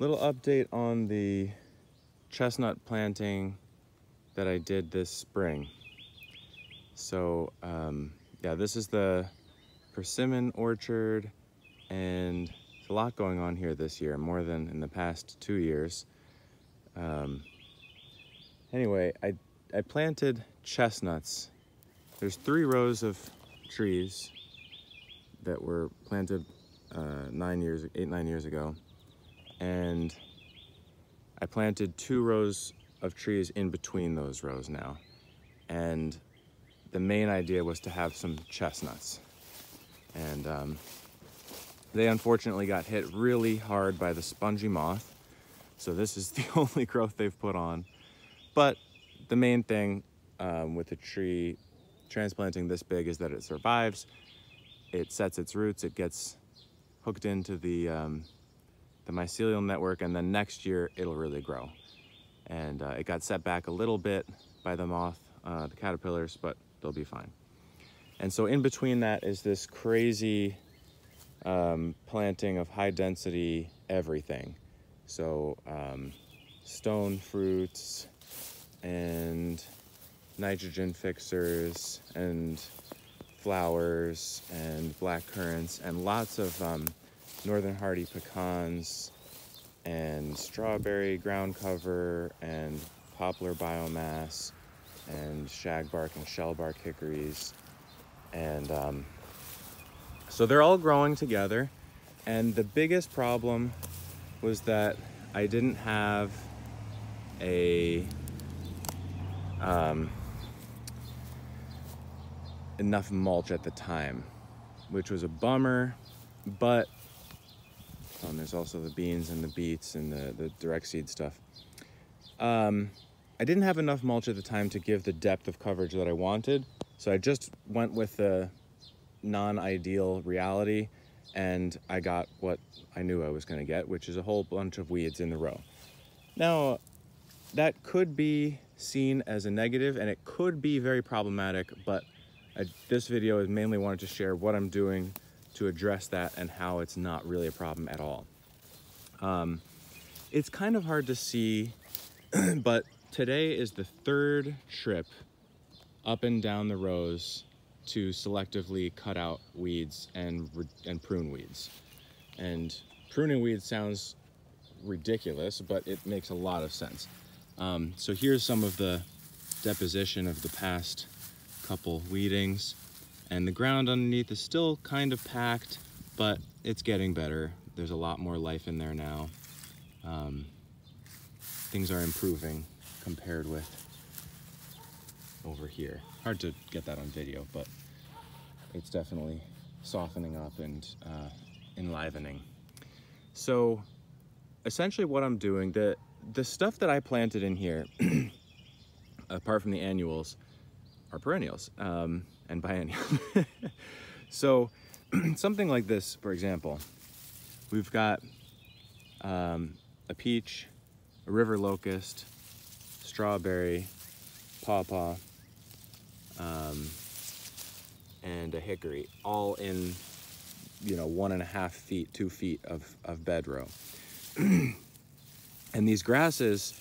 Little update on the chestnut planting that I did this spring. So yeah, this is the persimmon orchard, and there's a lot going on here this year, more than in the past 2 years. Anyway, I planted chestnuts. There's 3 rows of trees that were planted 9 years ago. And I planted 2 rows of trees in between those rows now. And the main idea was to have some chestnuts. And they unfortunately got hit really hard by the spongy moth. So this is the only growth they've put on. But the main thing with a tree transplanting this big is that it survives. It sets its roots, it gets hooked into the mycelial network, and then next year it'll really grow. And it got set back a little bit by the moth, the caterpillars, but they'll be fine. And so in between that is this crazy planting of high density everything. So stone fruits and nitrogen fixers and flowers and black currants and lots of northern hardy pecans and strawberry ground cover and poplar biomass and shagbark and shellbark hickories. And so they're all growing together. And the biggest problem was that I didn't have enough mulch at the time, which was a bummer. But there's also the beans and the beets and the direct seed stuff. I didn't have enough mulch at the time to give the depth of coverage that I wanted, so I just went with the non-ideal reality, and I got what I knew I was going to get, which is a whole bunch of weeds in the row. Now, that could be seen as a negative, and it could be very problematic, but this video is mainly wanted to share what I'm doing to address that and how it's not really a problem at all. It's kind of hard to see, but today is the 3rd trip up and down the rows to selectively cut out weeds and prune weeds. And pruning weeds sounds ridiculous, but it makes a lot of sense. So here's some of the deposition of the past couple weedings, and the ground underneath is still kind of packed, but it's getting better. There's a lot more life in there now. Things are improving compared with over here. Hard to get that on video, but it's definitely softening up and enlivening. So essentially what I'm doing, the stuff that I planted in here, apart from the annuals, are perennials and biennials. So something like this, for example, we've got a peach, a river locust, strawberry, pawpaw, and a hickory, all in 1.5 feet, 2 feet of bedrow. And these grasses,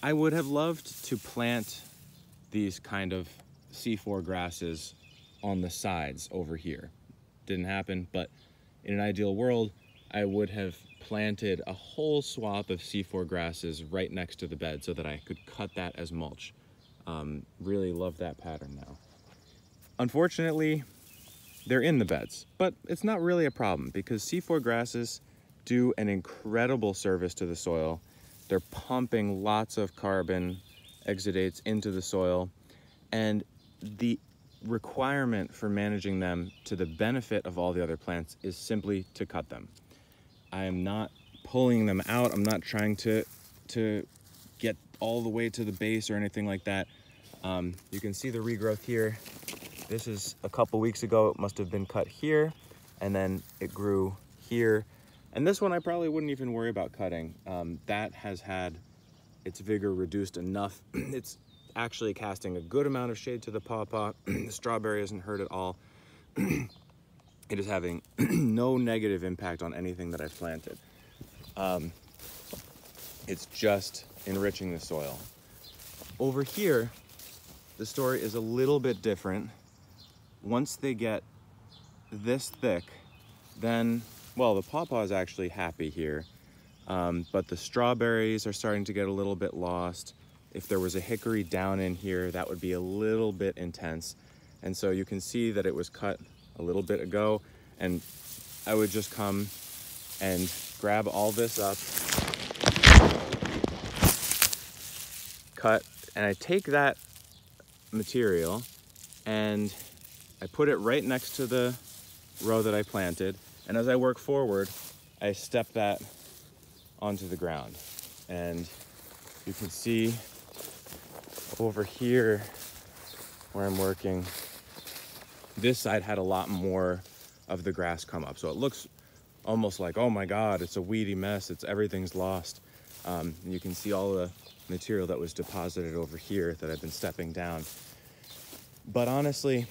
I would have loved to plant these kind of C4 grasses on the sides over here. Didn't happen, but in an ideal world, I would have planted a whole swath of C4 grasses right next to the bed so that I could cut that as mulch. Really love that pattern now. Unfortunately, they're in the beds, but it's not really a problem because C4 grasses do an incredible service to the soil. They're pumping lots of carbon exudates into the soil, and the requirement for managing them to the benefit of all the other plants is simply to cut them. I am not pulling them out. I'm not trying to get all the way to the base or anything like that. You can see the regrowth here. This is a couple weeks ago. It must have been cut here, and then it grew here. And this one I probably wouldn't even worry about cutting. That has had its vigor reduced enough. It's actually casting a good amount of shade to the pawpaw. The strawberry isn't hurt at all. It is having no negative impact on anything that I've planted. It's just enriching the soil. Over here, the story is a little bit different. Once they get this thick, then, well, the pawpaw is actually happy here, but the strawberries are starting to get a little bit lost. If there was a hickory down in here, that would be a little bit intense. And so you can see that it was cut a little bit ago, and I would just come and grab all this up, cut, and I take that material and I put it right next to the row that I planted, and as I work forward, I step that onto the ground. And you can see over here where I'm working, this side had a lot more of the grass come up. So it looks almost like, oh my God, it's a weedy mess. Everything's lost. And you can see all the material that was deposited over here that I've been stepping down. But honestly,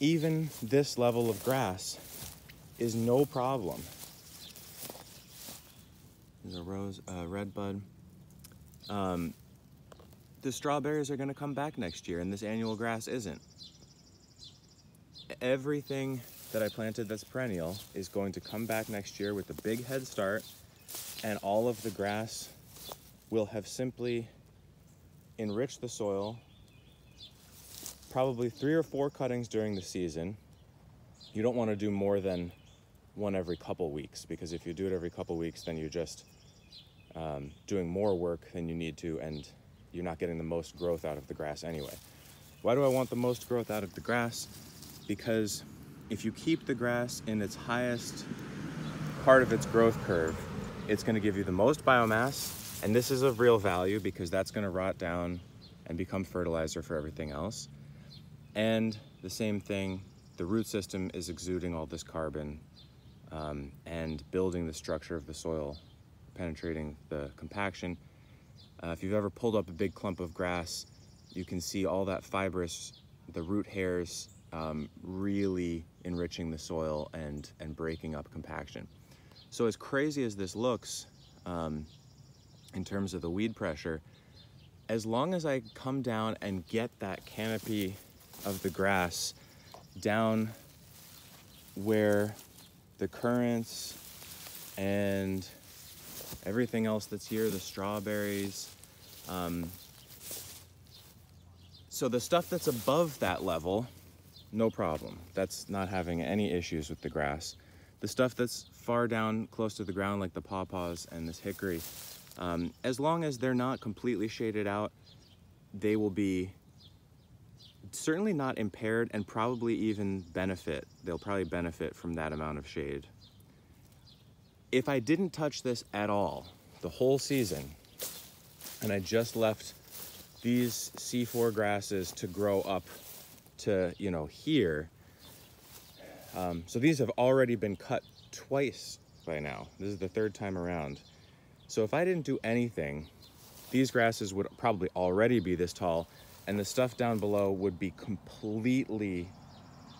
even this level of grass is no problem. There's a rose, red bud. The strawberries are gonna come back next year, and this annual grass isn't. Everything that I planted that's perennial is going to come back next year with a big head start, and all of the grass will have simply enriched the soil, probably 3 or 4 cuttings during the season. You don't want to do more than one every couple weeks, because if you do it every couple weeks, then you're just doing more work than you need to, and you're not getting the most growth out of the grass anyway. Why do I want the most growth out of the grass? Because if you keep the grass in its highest part of its growth curve, it's going to give you the most biomass, and this is of real value because that's going to rot down and become fertilizer for everything else. And the same thing, the root system is exuding all this carbon and building the structure of the soil, penetrating the compaction. If you've ever pulled up a big clump of grass, you can see all that fibrous, the root hairs really enriching the soil and breaking up compaction. So as crazy as this looks in terms of the weed pressure, as long as I come down and get that canopy of the grass down where the currants and everything else that's here, the strawberries, so the stuff that's above that level, no problem. That's not having any issues with the grass. The stuff that's far down close to the ground, like the pawpaws and this hickory, as long as they're not completely shaded out, they will be certainly not impaired and probably even benefit. They'll probably benefit from that amount of shade. If I didn't touch this at all the whole season, and I just left these C4 grasses to grow up to, you know, here, so these have already been cut twice by now. This is the 3rd time around. So if I didn't do anything, these grasses would probably already be this tall, and the stuff down below would be completely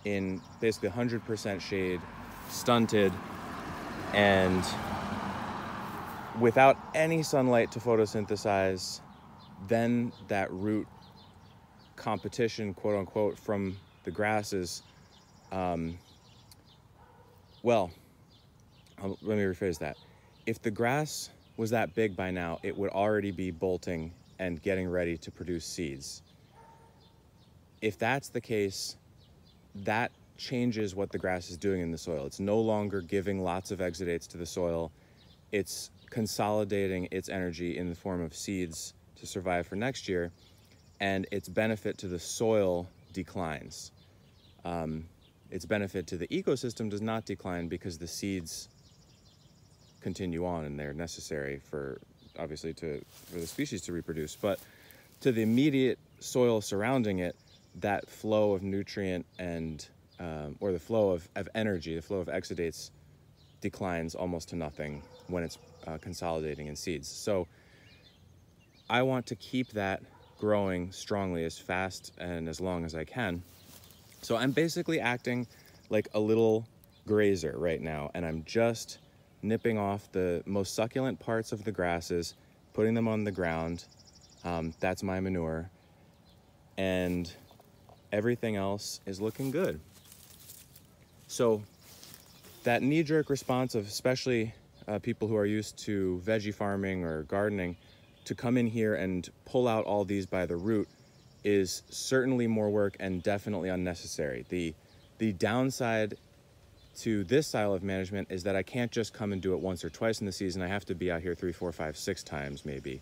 in basically 100% shade, stunted, and without any sunlight to photosynthesize. Then that root competition, quote unquote, from the grasses, well, let me rephrase that. If the grass was that big by now, it would already be bolting and getting ready to produce seeds. If that's the case, that changes what the grass is doing in the soil. It's no longer giving lots of exudates to the soil. It's consolidating its energy in the form of seeds to survive for next year, and its benefit to the soil declines. Its benefit to the ecosystem does not decline because the seeds continue on and they're necessary for, obviously, for the species to reproduce. But to the immediate soil surrounding it, that flow of nutrient and or the flow of energy, the flow of exudates, declines almost to nothing when it's consolidating in seeds. So I want to keep that growing strongly as fast and as long as I can. So I'm basically acting like a little grazer right now, and I'm just nipping off the most succulent parts of the grasses, putting them on the ground. That's my manure. And everything else is looking good. So that knee-jerk response of especially people who are used to veggie farming or gardening to come in here and pull out all these by the root is certainly more work and definitely unnecessary. The downside to this style of management is that I can't just come and do it once or twice in the season. I have to be out here 3, 4, 5, 6 times maybe.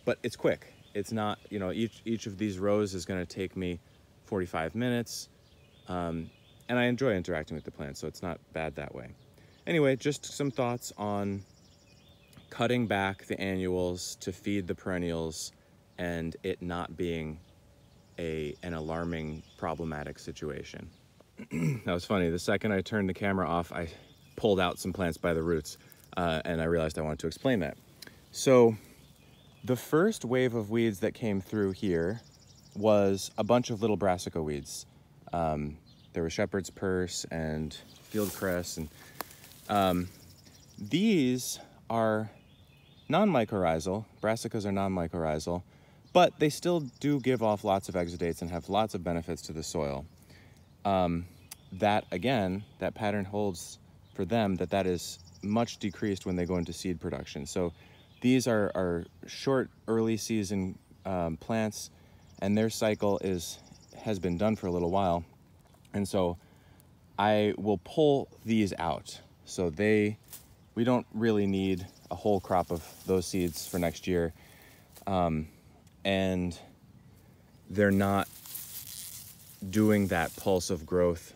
But it's quick. It's not, you know, each of these rows is going to take me 45 minutes. And I enjoy interacting with the plants, so it's not bad that way. Anyway, just some thoughts on cutting back the annuals to feed the perennials and it not being an alarming, problematic situation. That was funny. The second I turned the camera off, I pulled out some plants by the roots, and I realized I wanted to explain that. So the first wave of weeds that came through here was a bunch of little brassica weeds. There was shepherd's purse and field cress, and these are non-mycorrhizal. Brassicas are non-mycorrhizal, but they still do give off lots of exudates and have lots of benefits to the soil. That again, that pattern holds for them that is much decreased when they go into seed production. So these are short, early season plants, and their cycle has been done for a little while. And so I will pull these out. So we don't really need a whole crop of those seeds for next year. And they're not doing that pulse of growth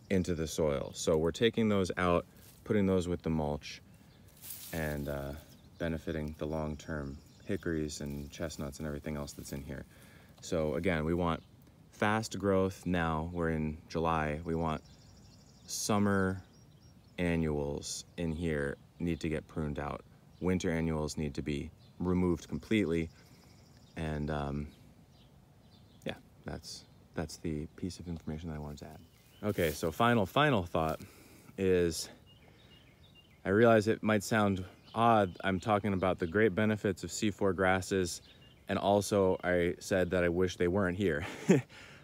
into the soil. So we're taking those out, putting those with the mulch, and benefiting the long-term hickories and chestnuts and everything else that's in here. So again, we want fast growth now. We're in July. We want summer annuals in here need to get pruned out. Winter annuals need to be removed completely. And yeah, that's the piece of information that I wanted to add. Okay, so final thought is, I realize it might sound odd. I'm talking about the great benefits of C4 grasses, and also I said that I wish they weren't here.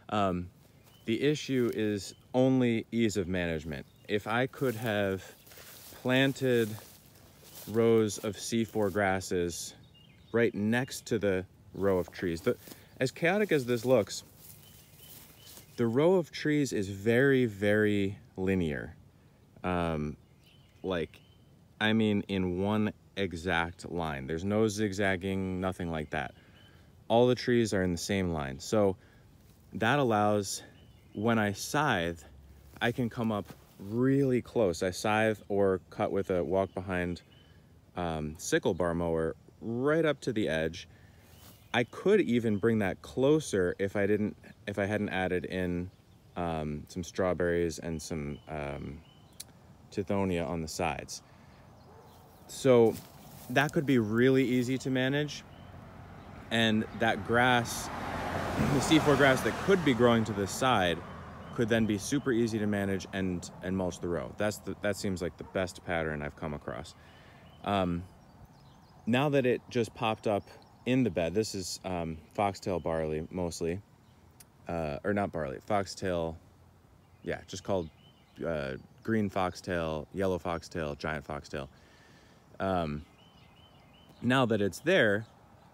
The issue is only ease of management. If I could have planted rows of C4 grasses right next to the row of trees, as chaotic as this looks, the row of trees is very, very linear. Like, I mean, in one exact line. There's no zigzagging, nothing like that. All the trees are in the same line. So that allows, when I scythe, I can come up really close. I scythe or cut with a walk-behind sickle bar mower right up to the edge. I could even bring that closer if I hadn't added in some strawberries and some tithonia on the sides. So that could be really easy to manage, and that grass, the C4 grass that could be growing to the side, could then be super easy to manage and mulch the row. That seems like the best pattern I've come across. Now that it just popped up in the bed, this is foxtail barley mostly, or not barley, foxtail, yeah, just called green foxtail, yellow foxtail, giant foxtail. Now that it's there,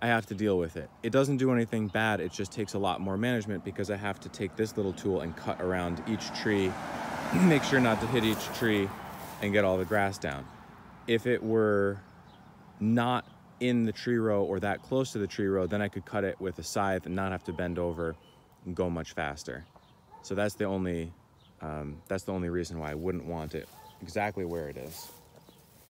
I have to deal with it. It doesn't do anything bad, it just takes a lot more management because I have to take this little tool and cut around each tree, make sure not to hit each tree, and get all the grass down. If it were not in the tree row or that close to the tree row, then I could cut it with a scythe and not have to bend over and go much faster. So that's the only reason why I wouldn't want it exactly where it is.